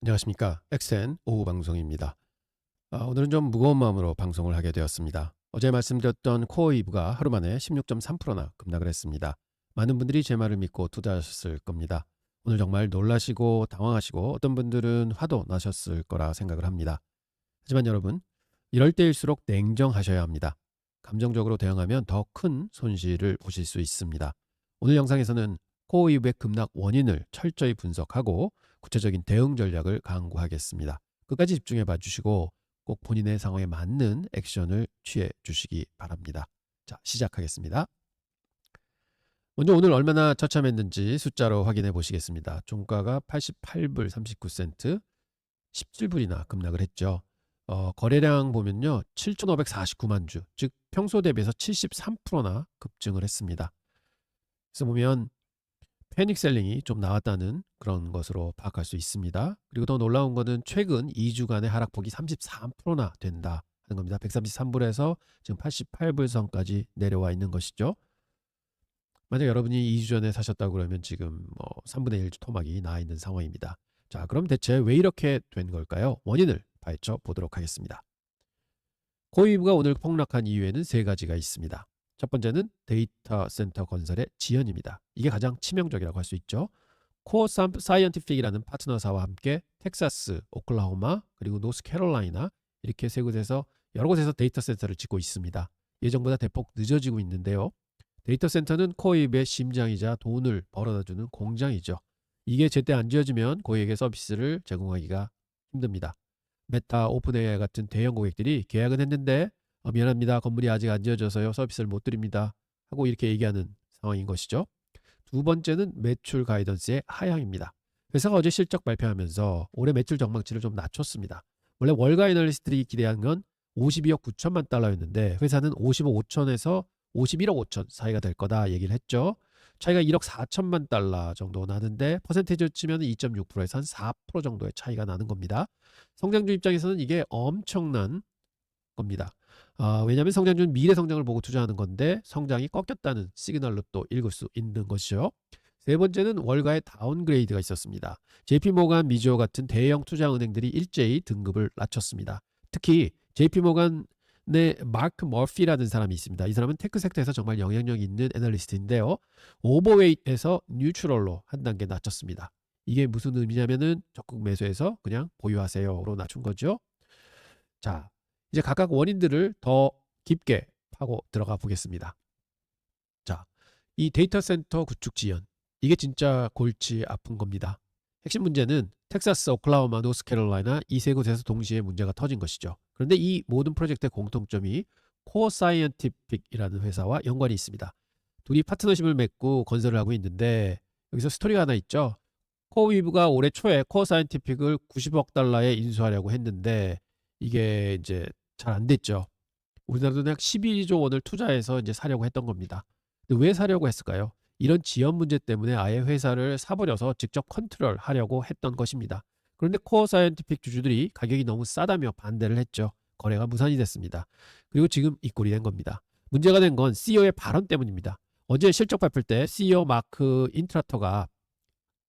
안녕하십니까. 엑센 오후 방송입니다. 오늘은 좀 무거운 마음으로 방송을 하게 되었습니다. 어제 말씀드렸던 코어 이브가 하루 만에 16.3%나 급락을 했습니다. 많은 분들이 제 말을 믿고 투자하셨을 겁니다. 오늘 정말 놀라시고 당황하시고 어떤 분들은 화도 나셨을 거라 생각을 합니다. 하지만 여러분, 이럴 때일수록 냉정하셔야 합니다. 감정적으로 대응하면 더 큰 손실을 보실 수 있습니다. 오늘 영상에서는 코어 이브의 급락 원인을 철저히 분석하고 구체적인 대응 전략을 강구하겠습니다. 끝까지 집중해 봐 주시고 꼭 본인의 상황에 맞는 액션을 취해 주시기 바랍니다. 자, 시작하겠습니다. 먼저 오늘 얼마나 처참했는지 숫자로 확인해 보시겠습니다. 종가가 88불 39센트, 17불이나 급락을 했죠. 거래량 보면요, 7,549만 주, 즉 평소 대비해서 73%나 급증을 했습니다. 그래서 보면 패닉 셀링이 좀 나왔다는 그런 것으로 파악할 수 있습니다. 그리고 더 놀라운 것은 최근 2주간의 하락폭이 33%나 된다 하는 겁니다. 133불에서 지금 88불 선까지 내려와 있는 것이죠. 만약 여러분이 2주 전에 사셨다고 그러면 지금 3분의 1 토막이 나 있는 상황입니다. 자, 그럼 대체 왜 이렇게 된 걸까요? 원인을 파헤쳐 보도록 하겠습니다. 코이브가 오늘 폭락한 이유에는 세 가지가 있습니다. 첫 번째는 데이터 센터 건설의 지연입니다. 이게 가장 치명적이라고 할 수 있죠. 코어 사이언티픽이라는 파트너사와 함께 텍사스, 오클라호마, 그리고 노스캐롤라이나 이렇게 세 곳에서 여러 곳에서 데이터 센터를 짓고 있습니다. 예정보다 대폭 늦어지고 있는데요. 데이터 센터는 코이브의 심장이자 돈을 벌어다주는 공장이죠. 이게 제때 안 지어지면 고객에게 서비스를 제공하기가 힘듭니다. 메타, 오픈 AI 같은 대형 고객들이 계약은 했는데 미안합니다. 건물이 아직 안 지어져서요. 서비스를 못 드립니다. 하고 이렇게 얘기하는 상황인 것이죠. 두 번째는 매출 가이던스의 하향입니다. 회사가 어제 실적 발표하면서 올해 매출 전망치를 좀 낮췄습니다. 원래 월가 애널리스트들이 기대한 건 52억 9천만 달러였는데 회사는 55억 5천에서 51억 5천 사이가 될 거다 얘기를 했죠. 차이가 1억 4천만 달러 정도 나는데 퍼센테이지로 치면 2.6%에서 한 4% 정도의 차이가 나는 겁니다. 성장주 입장에서는 이게 엄청난 겁니다. 왜냐하면 성장주는 미래 성장을 보고 투자하는 건데 성장이 꺾였다는 시그널로 또 읽을 수 있는 것이죠. 세 번째는 월가의 다운그레이드가 있었습니다. JP모간, 미주호 같은 대형 투자은행들이 일제히 등급을 낮췄습니다. 특히 JP모간의 마크 머피라는 사람이 있습니다. 이 사람은 테크 섹터에서 정말 영향력 있는 애널리스트인데요. 오버웨이트에서 뉴트럴로 한 단계 낮췄습니다. 이게 무슨 의미냐면은 적극 매수해서 그냥 보유하세요로 낮춘 거죠. 자, 이제 각각 원인들을 더 깊게 파고 들어가 보겠습니다. 자, 이 데이터 센터 구축 지연, 이게 진짜 골치 아픈 겁니다. 핵심 문제는 텍사스, 오클라호마, 노스캐롤라이나 이 세 곳에서 동시에 문제가 터진 것이죠. 그런데 이 모든 프로젝트의 공통점이 코어 사이언티픽이라는 회사와 연관이 있습니다. 둘이 파트너십을 맺고 건설을 하고 있는데 여기서 스토리가 하나 있죠. 코어위브가 올해 초에 코어 사이언티픽을 90억 달러에 인수하려고 했는데 이게 이제 잘 안 됐죠. 우리나라도 약 12조 원을 투자해서 이제 사려고 했던 겁니다. 근데 왜 사려고 했을까요? 이런 지연 문제 때문에 아예 회사를 사버려서 직접 컨트롤 하려고 했던 것입니다. 그런데 코어 사이언티픽 주주들이 가격이 너무 싸다며 반대를 했죠. 거래가 무산이 됐습니다. 그리고 지금 이 꼴이 된 겁니다. 문제가 된 건 CEO의 발언 때문입니다. 어제 실적 발표 때 CEO 마크 인트라터가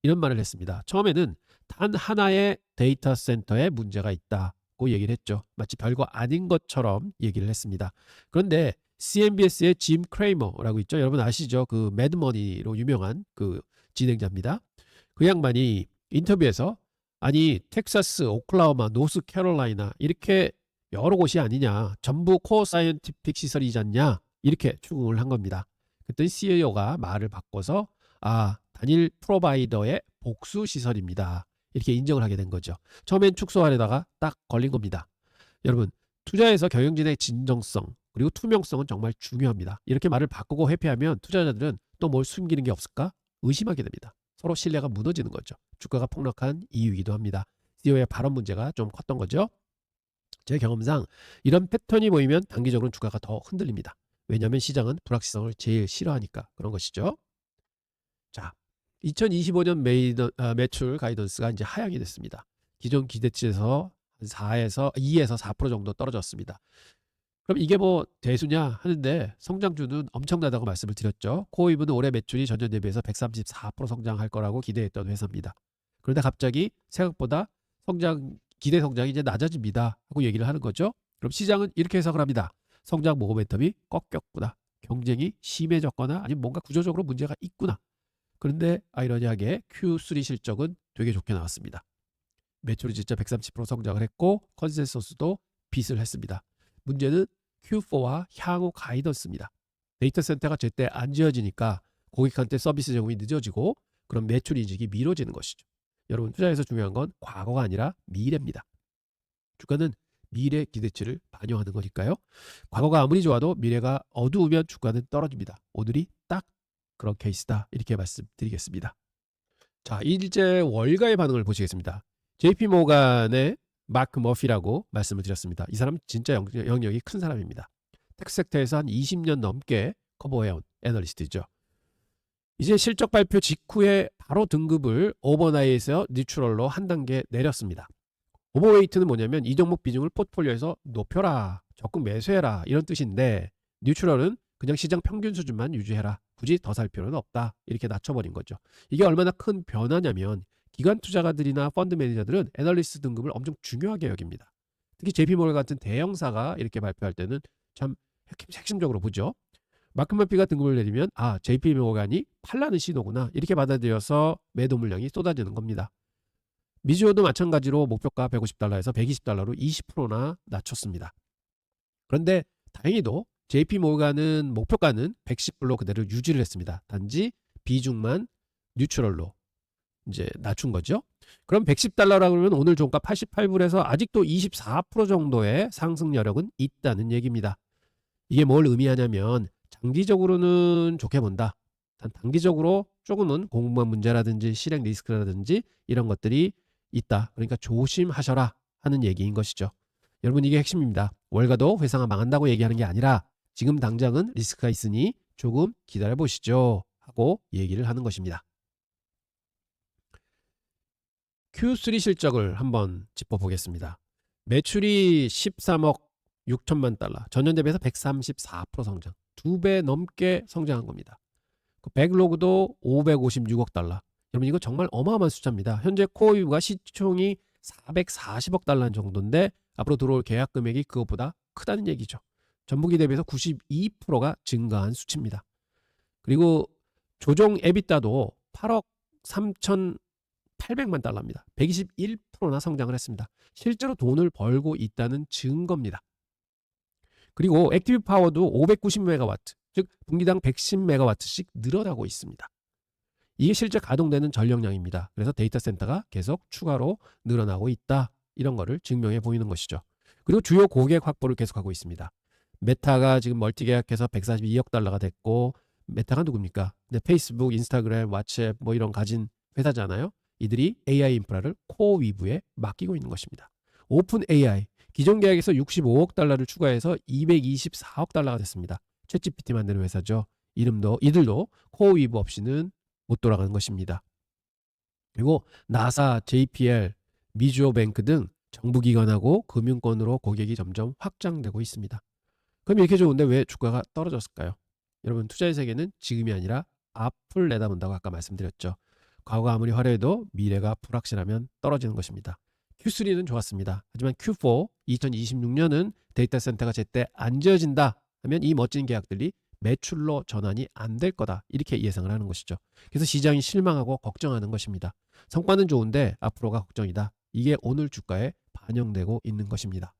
이런 말을 했습니다. 처음에는 단 하나의 데이터 센터에 문제가 있다고 얘기를 했죠. 마치 별거 아닌 것처럼 얘기를 했습니다. 그런데 CNBS의 짐 크레이머라고 있죠. 여러분 아시죠? 그 매드머니로 유명한 그 진행자입니다. 그 양반이 인터뷰에서 아니 텍사스, 오클라호마, 노스캐롤라이나 이렇게 여러 곳이 아니냐. 전부 코어 사이언티픽 시설이지 않냐. 이렇게 추궁을 한 겁니다. 그랬더니 CEO가 말을 바꿔서 단일 프로바이더의 복수 시설입니다. 이렇게 인정을 하게 된 거죠. 처음엔 축소하려다가 딱 걸린 겁니다. 여러분, 투자에서 경영진의 진정성 그리고 투명성은 정말 중요합니다. 이렇게 말을 바꾸고 회피하면 투자자들은 또 뭘 숨기는 게 없을까 의심하게 됩니다. 서로 신뢰가 무너지는 거죠. 주가가 폭락한 이유이기도 합니다. CEO의 발언 문제가 좀 컸던 거죠. 제 경험상 이런 패턴이 보이면 단기적으로는 주가가 더 흔들립니다. 왜냐하면 시장은 불확실성을 제일 싫어하니까 그런 것이죠. 자, 2025년 매출 가이던스가 이제 하향이 됐습니다. 기존 기대치에서 2에서 4% 정도 떨어졌습니다. 그럼 이게 뭐 대수냐 하는데 성장주는 엄청나다고 말씀을 드렸죠. 코어이브는 올해 매출이 전년 대비해서 134% 성장할 거라고 기대했던 회사입니다. 그런데 갑자기 생각보다 기대 성장이 이제 낮아집니다 하고 얘기를 하는 거죠. 그럼 시장은 이렇게 해석을 합니다. 성장 모멘텀이 꺾였구나. 경쟁이 심해졌거나 아니면 뭔가 구조적으로 문제가 있구나. 그런데 아이러니하게 Q3 실적은 되게 좋게 나왔습니다. 매출이 진짜 130% 성장을 했고 컨센서스도 빗을 했습니다. 문제는 Q4와 향후 가이던스입니다. 데이터 센터가 제때 안 지어지니까 고객한테 서비스 제공이 늦어지고 그럼 매출 인식이 미뤄지는 것이죠. 여러분 투자에서 중요한 건 과거가 아니라 미래입니다. 주가는 미래 기대치를 반영하는 거니까요. 과거가 아무리 좋아도 미래가 어두우면 주가는 떨어집니다. 오늘이 딱 그런 케이스다 이렇게 말씀드리겠습니다. 자, 일제 월가의 반응을 보시겠습니다. JP모간의 마크 머피라고 말씀을 드렸습니다. 이 사람은 진짜 영역이 큰 사람입니다. 텍스 섹터에서 한 20년 넘게 커버해온 애널리스트죠. 이제 실적 발표 직후에 바로 등급을 오버나잇에서 뉴트럴로 한 단계 내렸습니다. 오버웨이트는 뭐냐면 이 종목 비중을 포트폴리오에서 높여라, 적극 매수해라 이런 뜻인데 뉴트럴은 그냥 시장 평균 수준만 유지해라. 굳이 더 살 필요는 없다. 이렇게 낮춰버린 거죠. 이게 얼마나 큰 변화냐면 기관 투자가들이나 펀드 매니저들은 애널리스트 등급을 엄청 중요하게 여깁니다. 특히 JP모건 같은 대형사가 이렇게 발표할 때는 참 핵심적으로 보죠. 마크 머피가 등급을 내리면 JP모건이 팔라는 신호구나 이렇게 받아들여서 매도 물량이 쏟아지는 겁니다. 미주호도 마찬가지로 목표가 150달러에서 120달러로 20%나 낮췄습니다. 그런데 다행히도 JP모건은 목표가는 110불로 그대로 유지를 했습니다. 단지 비중만 뉴트럴로 이제 낮춘 거죠. 그럼 110달러라 그러면 오늘 종가 88불에서 아직도 24% 정도의 상승 여력은 있다는 얘기입니다. 이게 뭘 의미하냐면 장기적으로는 좋게 본다. 단기적으로 조금은 공급망 문제라든지 실행 리스크라든지 이런 것들이 있다. 그러니까 조심하셔라 하는 얘기인 것이죠. 여러분 이게 핵심입니다. 월가도 회사가 망한다고 얘기하는 게 아니라 지금 당장은 리스크가 있으니 조금 기다려 보시죠 하고 얘기를 하는 것입니다. Q3 실적을 한번 짚어보겠습니다. 매출이 13억 6천만 달러, 전년 대비해서 134% 성장, 2배 넘게 성장한 겁니다. 백로그도 556억 달러. 여러분 이거 정말 어마어마한 숫자입니다. 현재 코어이브가 시총이 440억 달러 정도인데 앞으로 들어올 계약 금액이 그것보다 크다는 얘기죠. 전분기 대비해서 92%가 증가한 수치입니다. 그리고 조정 에비타도 8억 3,800만 달러입니다. 121%나 성장을 했습니다. 실제로 돈을 벌고 있다는 증거입니다. 그리고 액티브 파워도 590메가와트, 즉 분기당 110메가와트씩 늘어나고 있습니다. 이게 실제 가동되는 전력량입니다. 그래서 데이터 센터가 계속 추가로 늘어나고 있다. 이런 거를 증명해 보이는 것이죠. 그리고 주요 고객 확보를 계속하고 있습니다. 메타가 지금 멀티 계약해서 142억 달러가 됐고, 메타가 누굽니까? 근데 페이스북, 인스타그램, 왓츠앱 뭐 이런 가진 회사잖아요. 이들이 AI 인프라를 코어위브에 맡기고 있는 것입니다. 오픈 AI, 기존 계약에서 65억 달러를 추가해서 224억 달러가 됐습니다. 챗GPT 만드는 회사죠. 이들도 코어위브 없이는 못 돌아가는 것입니다. 그리고 나사, JPL, 미주호뱅크 등 정부기관하고 금융권으로 고객이 점점 확장되고 있습니다. 그럼 이렇게 좋은데 왜 주가가 떨어졌을까요? 여러분 투자의 세계는 지금이 아니라 앞을 내다본다고 아까 말씀드렸죠. 과거가 아무리 화려해도 미래가 불확실하면 떨어지는 것입니다. Q3는 좋았습니다. 하지만 Q4 2026년은 데이터 센터가 제때 안 지어진다 하면 이 멋진 계약들이 매출로 전환이 안 될 거다 이렇게 예상을 하는 것이죠. 그래서 시장이 실망하고 걱정하는 것입니다. 성과는 좋은데 앞으로가 걱정이다. 이게 오늘 주가에 반영되고 있는 것입니다.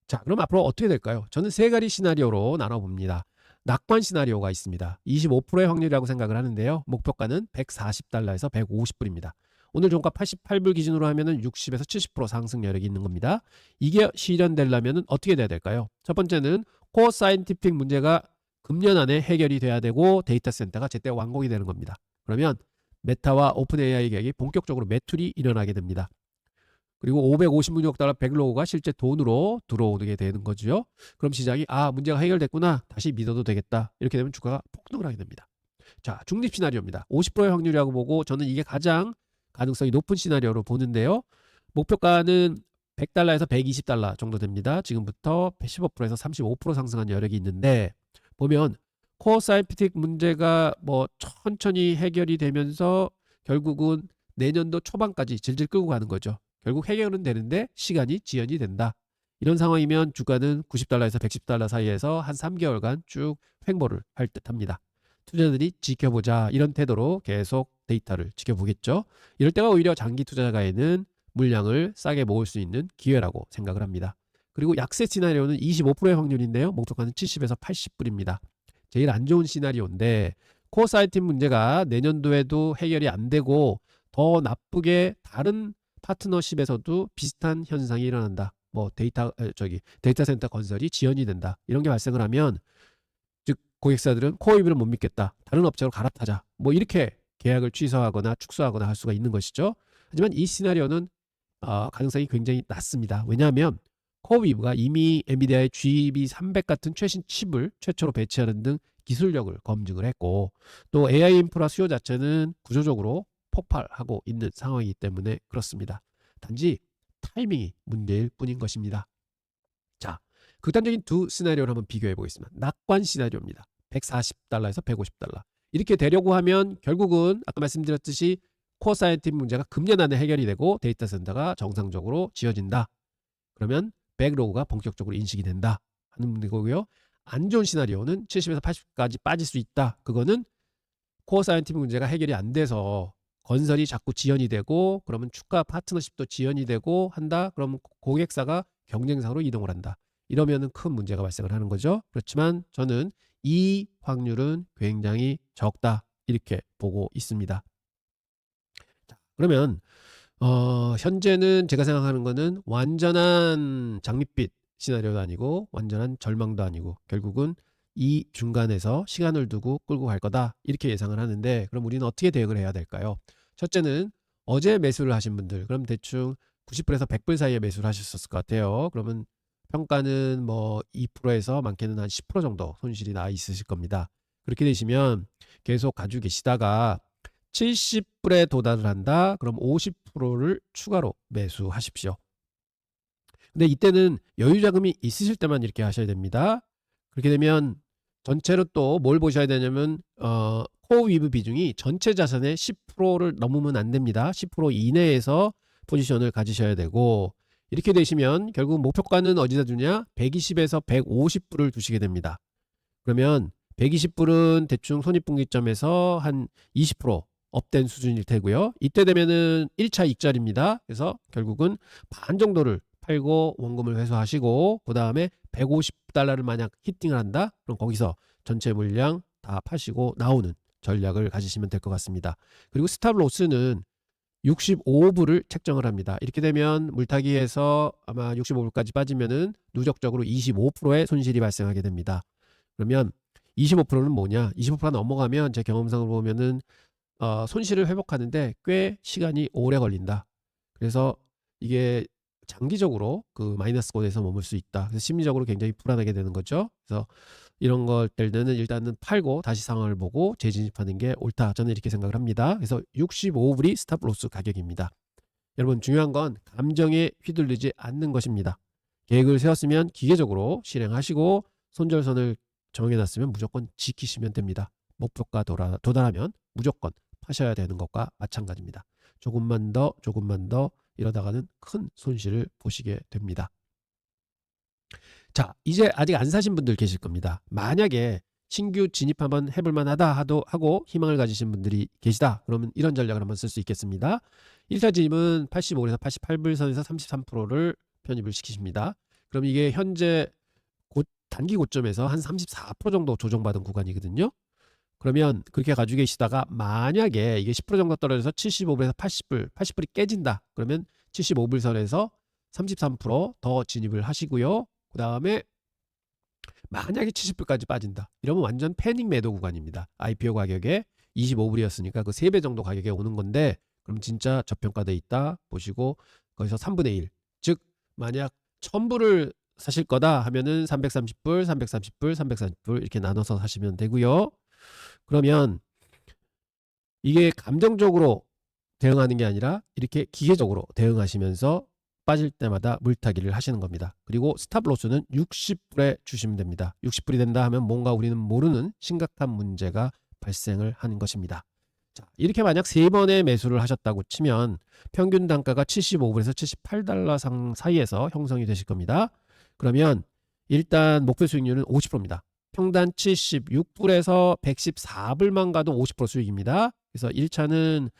자, 그럼 앞으로 어떻게 될까요? 저는 세 가지 시나리오로 나눠봅니다. 낙관 시나리오가 있습니다. 25%의 확률이라고 생각을 하는데요. 목표가는 140달러에서 150불입니다. 오늘 종가 88불 기준으로 하면은 60에서 70% 상승 여력이 있는 겁니다. 이게 실현되려면 어떻게 돼야 될까요? 첫 번째는 코어 사이언티픽 문제가 금년 안에 해결이 돼야 되고 데이터 센터가 제때 완공이 되는 겁니다. 그러면 메타와 오픈 AI 계약이 본격적으로 매출이 일어나게 됩니다. 그리고 556억 달러 백로그가 실제 돈으로 들어오게 되는 거죠. 그럼 시장이 문제가 해결됐구나. 다시 믿어도 되겠다. 이렇게 되면 주가가 폭등을 하게 됩니다. 자, 중립 시나리오입니다. 50%의 확률이라고 보고 저는 이게 가장 가능성이 높은 시나리오로 보는데요. 목표가는 100달러에서 120달러 정도 됩니다. 지금부터 15%에서 35% 상승한 여력이 있는데 보면 코어 사이언티픽 문제가 뭐 천천히 해결이 되면서 결국은 내년도 초반까지 질질 끌고 가는 거죠. 결국 해결은 되는데 시간이 지연이 된다. 이런 상황이면 주가는 90달러에서 110달러 사이에서 한 3개월간 쭉 횡보를 할 듯합니다. 투자자들이 지켜보자 이런 태도로 계속 데이터를 지켜보겠죠. 이럴 때가 오히려 장기 투자가에는 물량을 싸게 모을 수 있는 기회라고 생각을 합니다. 그리고 약세 시나리오는 25%의 확률인데요. 목표가는 70에서 80불입니다. 제일 안 좋은 시나리오인데 코어 사이팅 문제가 내년도에도 해결이 안 되고 더 나쁘게 다른 파트너십에서도 비슷한 현상이 일어난다. 뭐 데이터 센터 건설이 지연이 된다. 이런 게 발생을 하면 즉 고객사들은 코어이브를 못 믿겠다. 다른 업체로 갈아타자. 뭐 이렇게 계약을 취소하거나 축소하거나 할 수가 있는 것이죠. 하지만 이 시나리오는 가능성이 굉장히 낮습니다. 왜냐하면 코어이브가 이미 엔비디아의 GB300 같은 최신 칩을 최초로 배치하는 등 기술력을 검증을 했고 또 AI 인프라 수요 자체는 구조적으로 폭발하고 있는 상황이기 때문에 그렇습니다. 단지 타이밍이 문제일 뿐인 것입니다. 자, 극단적인 두 시나리오를 한번 비교해 보겠습니다. 낙관 시나리오입니다. 140달러에서 150달러. 이렇게 되려고 하면 결국은 아까 말씀드렸듯이 코어 사이언티픽 문제가 금년 안에 해결이 되고 데이터 센터가 정상적으로 지어진다. 그러면 백로그가 본격적으로 인식이 된다 하는 문제고요. 안 좋은 시나리오는 70에서 80까지 빠질 수 있다. 그거는 코어 사이언티픽 문제가 해결이 안 돼서 건설이 자꾸 지연이 되고 그러면 주가 파트너십도 지연이 되고 한다. 그러면 고객사가 경쟁사로 이동을 한다. 이러면은 큰 문제가 발생을 하는 거죠. 그렇지만 저는 이 확률은 굉장히 적다. 이렇게 보고 있습니다. 자, 그러면 현재는 제가 생각하는 거는 완전한 장밋빛 시나리오도 아니고 완전한 절망도 아니고 결국은 이 중간에서 시간을 두고 끌고 갈 거다 이렇게 예상을 하는데 그럼 우리는 어떻게 대응을 해야 될까요? 첫째는 어제 매수를 하신 분들 그럼 대충 90불에서 100불 사이에 매수를 하셨을 것 같아요. 그러면 평가는 뭐 2%에서 많게는 한 10% 정도 손실이 나 있으실 겁니다. 그렇게 되시면 계속 가지고 계시다가 70불에 도달을 한다. 그럼 50%를 추가로 매수하십시오. 근데 이때는 여유 자금이 있으실 때만 이렇게 하셔야 됩니다. 그렇게 되면 전체로 또 뭘 보셔야 되냐면 코어 위브 비중이 전체 자산의 10%를 넘으면 안 됩니다. 10% 이내에서 포지션을 가지셔야 되고 이렇게 되시면 결국 목표가는 어디다 두냐? 120에서 150불을 두시게 됩니다. 그러면 120불은 대충 손익분기점에서 한 20% 업된 수준일 테고요. 이때 되면은 1차 익절입니다. 그래서 결국은 반 정도를 팔고 원금을 회수하시고 그 다음에 150달러를 만약 히팅을 한다? 그럼 거기서 전체 물량 다 파시고 나오는 전략을 가지시면 될 것 같습니다. 그리고 스탑 로스는 65불을 책정을 합니다. 이렇게 되면 물타기에서 아마 65불까지 빠지면은 누적적으로 25%의 손실이 발생하게 됩니다. 그러면 25%는 뭐냐? 25%가 넘어가면 제 경험상으로 보면은 손실을 회복하는데 꽤 시간이 오래 걸린다. 그래서 이게 장기적으로 그 마이너스 권에서 머물 수 있다. 그래서 심리적으로 굉장히 불안하게 되는 거죠. 그래서 이런 걸 때는 일단은 팔고 다시 상황을 보고 재진입하는 게 옳다. 저는 이렇게 생각을 합니다. 그래서 65불이 스탑 로스 가격입니다. 여러분 중요한 건 감정에 휘둘리지 않는 것입니다. 계획을 세웠으면 기계적으로 실행하시고 손절선을 정해놨으면 무조건 지키시면 됩니다. 목표가 도달하면 무조건 파셔야 되는 것과 마찬가지입니다. 조금만 더 이러다가는 큰 손실을 보시게 됩니다. 자, 이제 아직 안 사신 분들 계실 겁니다. 만약에 신규 진입 한번 해볼만 하다 하고 희망을 가지신 분들이 계시다. 그러면 이런 전략을 한번 쓸 수 있겠습니다. 1차 진입은 85에서 88불 선에서 33%를 편입을 시키십니다. 그럼 이게 현재 단기 고점에서 한 34% 정도 조정받은 구간이거든요. 그러면 그렇게 가지고 계시다가 만약에 이게 10% 정도 떨어져서 75불에서 80불이 깨진다. 그러면 75불 선에서 33%더 진입을 하시고요. 그 다음에 만약에 70불까지 빠진다. 이러면 완전 패닉 매도 구간입니다. IPO 가격에 25불이었으니까 그 3배 정도 가격에 오는 건데 그럼 진짜 저평가돼 있다 보시고 거기서 3분의 1. 즉 만약 1000불을 사실 거다 하면은 330불, 330불, 330불 이렇게 나눠서 사시면 되고요. 그러면 이게 감정적으로 대응하는 게 아니라 이렇게 기계적으로 대응하시면서 빠질 때마다 물타기를 하시는 겁니다. 그리고 스탑 로스는 60불에 주시면 됩니다. 60불이 된다 하면 뭔가 우리는 모르는 심각한 문제가 발생을 하는 것입니다. 자, 이렇게 만약 3번의 매수를 하셨다고 치면 평균 단가가 75불에서 78달러 사이에서 형성이 되실 겁니다. 그러면 일단 목표 수익률은 50%입니다. 평단 76불에서 114불만 가도 50% 수익입니다. 그래서 1차는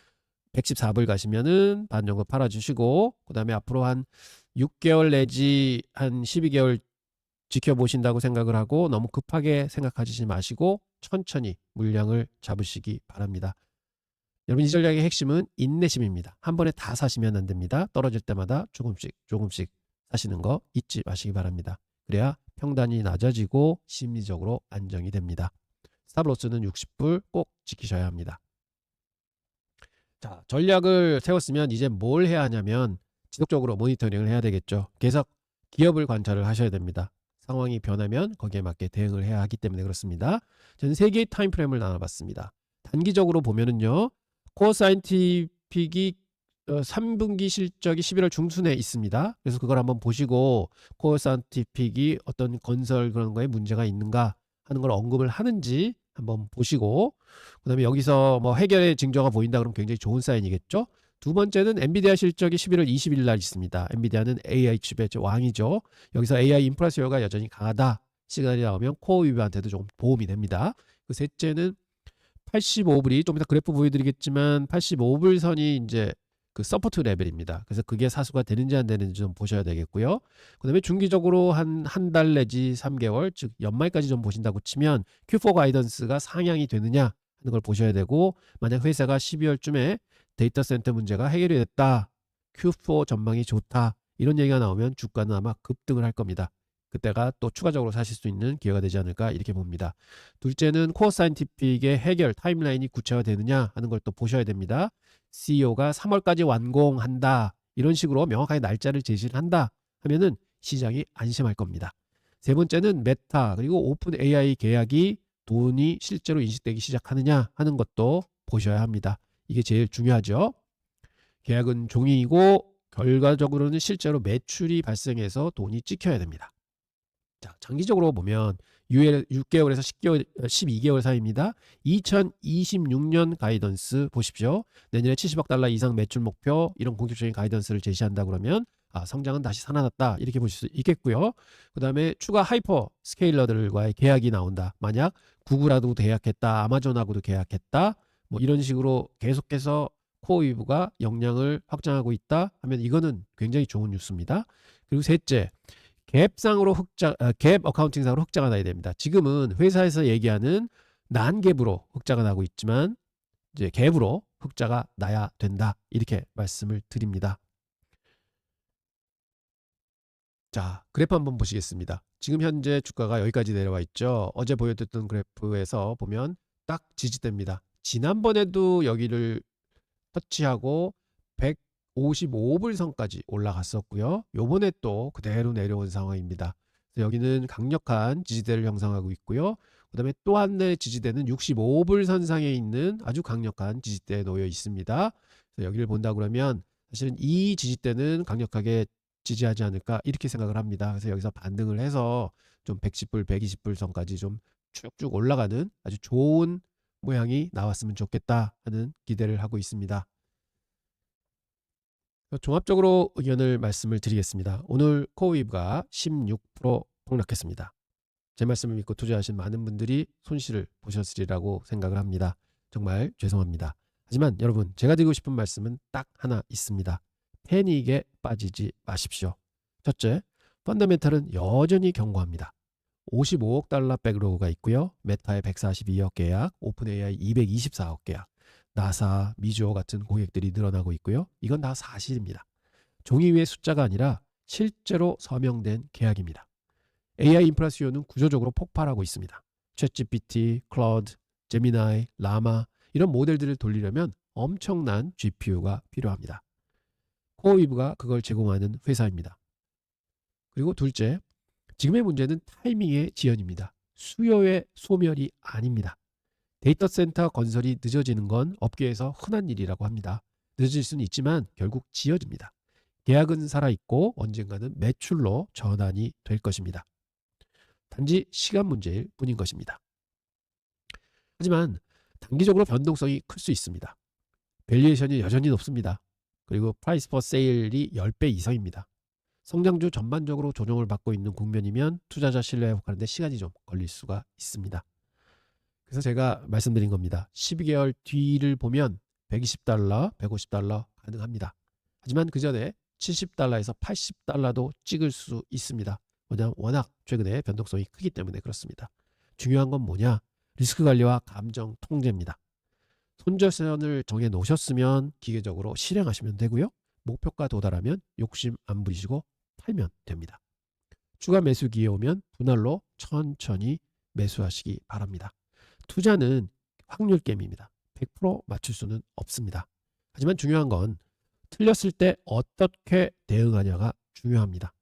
114불 가시면은 반 정도 팔아주시고, 그 다음에 앞으로 한 6개월 내지 한 12개월 지켜보신다고 생각을 하고 너무 급하게 생각하지 마시고 천천히 물량을 잡으시기 바랍니다. 여러분, 이 전략의 핵심은 인내심입니다. 한 번에 다 사시면 안 됩니다. 떨어질 때마다 조금씩 조금씩 사시는 거 잊지 마시기 바랍니다. 그래야 평단이 낮아지고 심리적으로 안정이 됩니다. 스탑로스는 60불 꼭 지키셔야 합니다. 자, 전략을 세웠으면 이제 뭘 해야 하냐면 지속적으로 모니터링을 해야 되겠죠. 계속 기업을 관찰을 하셔야 됩니다. 상황이 변하면 거기에 맞게 대응을 해야 하기 때문에 그렇습니다. 저는 3개의 타임프레임을 나눠봤습니다. 단기적으로 보면은요, 코어 사이언티픽이 3분기 실적이 11월 중순에 있습니다. 그래서 그걸 한번 보시고 코어 사이언티픽이 어떤 건설 그런 거에 문제가 있는가 하는 걸 언급을 하는지 한번 보시고, 그 다음에 여기서 뭐 해결의 징조가 보인다 그러면 굉장히 좋은 사인이겠죠. 두 번째는 엔비디아 실적이 11월 20일 날 있습니다. 엔비디아는 AI 칩의 왕이죠. 여기서 AI 인프라 수요가 여전히 강하다 시그널이 나오면 코어 위브한테도 조금 도움이 됩니다. 그 셋째는 85불이 좀 이따 그래프 보여드리겠지만 85불 선이 이제 그 서포트 레벨입니다. 그래서 그게 사수가 되는지 안 되는지 좀 보셔야 되겠고요. 그 다음에 중기적으로 한 달 내지 3개월, 즉 연말까지 좀 보신다고 치면 Q4 가이던스가 상향이 되느냐 하는 걸 보셔야 되고, 만약 회사가 12월쯤에 데이터 센터 문제가 해결이 됐다, Q4 전망이 좋다, 이런 얘기가 나오면 주가는 아마 급등을 할 겁니다. 그때가 또 추가적으로 사실 수 있는 기회가 되지 않을까 이렇게 봅니다. 둘째는 코어 사이언티픽의 해결 타임라인이 구체화되느냐 하는 걸 또 보셔야 됩니다. CEO가 3월까지 완공한다 이런 식으로 명확하게 날짜를 제시를 한다 하면은 시장이 안심할 겁니다. 세 번째는 메타 그리고 오픈 AI 계약이 돈이 실제로 인식되기 시작하느냐 하는 것도 보셔야 합니다. 이게 제일 중요하죠. 계약은 종이이고 결과적으로는 실제로 매출이 발생해서 돈이 찍혀야 됩니다. 자, 장기적으로 보면 6개월에서 12개월 사이입니다. 2026년 가이던스 보십시오. 내년에 70억 달러 이상 매출 목표, 이런 공격적인 가이던스를 제시한다 그러면 성장은 다시 살아났다 이렇게 보실 수 있겠고요. 그 다음에 추가 하이퍼 스케일러들과의 계약이 나온다. 만약 구글하고도 계약했다, 아마존하고도 계약했다, 뭐 이런 식으로 계속해서 코어위브가 역량을 확장하고 있다 하면 이거는 굉장히 좋은 뉴스입니다. 그리고 셋째, 갭 어카운팅상으로 흑자가 나야 됩니다. 지금은 회사에서 얘기하는 난갭으로 흑자가 나고 있지만 이제 갭으로 흑자가 나야 된다 이렇게 말씀을 드립니다. 자, 그래프 한번 보시겠습니다. 지금 현재 주가가 여기까지 내려와 있죠. 어제 보여드렸던 그래프에서 보면 딱 지지대입니다. 지난번에도 여기를 터치하고 155불 선까지 올라갔었고요. 요번에 또 그대로 내려온 상황입니다. 그래서 여기는 강력한 지지대를 형성하고 있고요. 그 다음에 또 하나의 지지대는 65불 선상에 있는 아주 강력한 지지대에 놓여 있습니다. 그래서 여기를 본다 그러면 사실은 이 지지대는 강력하게 지지하지 않을까 이렇게 생각을 합니다. 그래서 여기서 반등을 해서 좀 110불, 120불 선까지 좀 쭉쭉 올라가는 아주 좋은 모양이 나왔으면 좋겠다 하는 기대를 하고 있습니다. 종합적으로 의견을 말씀을 드리겠습니다. 오늘 코어위브가 16% 폭락했습니다. 제 말씀을 믿고 투자하신 많은 분들이 손실을 보셨으리라고 생각을 합니다. 정말 죄송합니다. 하지만 여러분, 제가 드리고 싶은 말씀은 딱 하나 있습니다. 패닉에 빠지지 마십시오. 첫째, 펀더멘탈은 여전히 견고합니다. 55억 달러 백로그가 있고요. 메타의 142억 계약, 오픈 AI 224억 계약, 나사, 미주어 같은 고객들이 늘어나고 있고요. 이건 다 사실입니다. 종이 위의 숫자가 아니라 실제로 서명된 계약입니다. AI 인프라 수요는 구조적으로 폭발하고 있습니다. 챗GPT, 클라우드, 제미나이, 라마 이런 모델들을 돌리려면 엄청난 GPU가 필요합니다. 코어위브가 그걸 제공하는 회사입니다. 그리고 둘째, 지금의 문제는 타이밍의 지연입니다. 수요의 소멸이 아닙니다. 데이터 센터 건설이 늦어지는 건 업계에서 흔한 일이라고 합니다. 늦어질 수는 있지만 결국 지어집니다. 계약은 살아있고 언젠가는 매출로 전환이 될 것입니다. 단지 시간 문제일 뿐인 것입니다. 하지만 단기적으로 변동성이 클 수 있습니다. 밸류에이션이 여전히 높습니다. 그리고 프라이스 퍼 세일이 10배 이상입니다. 성장주 전반적으로 조정을 받고 있는 국면이면 투자자 신뢰 회복하는데 시간이 좀 걸릴 수가 있습니다. 그래서 제가 말씀드린 겁니다. 12개월 뒤를 보면 120달러, 150달러 가능합니다. 하지만 그 전에 70달러에서 80달러도 찍을 수 있습니다. 왜냐하면 워낙 최근에 변동성이 크기 때문에 그렇습니다. 중요한 건 뭐냐? 리스크 관리와 감정 통제입니다. 손절선을 정해 놓으셨으면 기계적으로 실행하시면 되고요. 목표가 도달하면 욕심 안 부리시고 팔면 됩니다. 추가 매수 기회 오면 분할로 천천히 매수하시기 바랍니다. 투자는 확률 게임입니다. 100% 맞출 수는 없습니다. 하지만 중요한 건 틀렸을 때 어떻게 대응하냐가 중요합니다.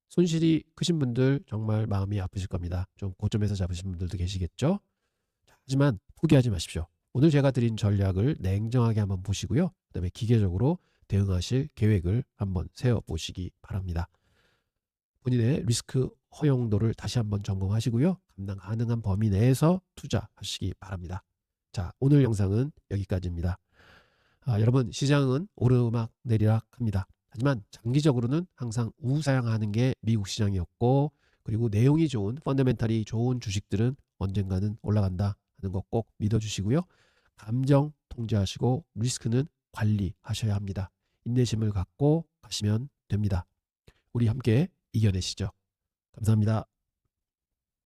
손실이 크신 분들 정말 마음이 아프실 겁니다. 좀 고점에서 잡으신 분들도 계시겠죠? 하지만 포기하지 마십시오. 오늘 제가 드린 전략을 냉정하게 한번 보시고요. 그다음에 기계적으로 대응하실 계획을 한번 세워보시기 바랍니다. 본인의 리스크 허용도를 다시 한번 점검하시고요. 감당 가능한 범위 내에서 투자하시기 바랍니다. 자, 오늘 영상은 여기까지입니다. 여러분, 시장은 오르막 내리락 합니다. 하지만 장기적으로는 항상 우상향하는 게 미국 시장이었고, 그리고 내용이 좋은 펀더멘탈이 좋은 주식들은 언젠가는 올라간다 하는 거 꼭 믿어주시고요. 감정 통제하시고 리스크는 관리하셔야 합니다. 인내심을 갖고 가시면 됩니다. 우리 함께 이겨내시죠. 감사합니다.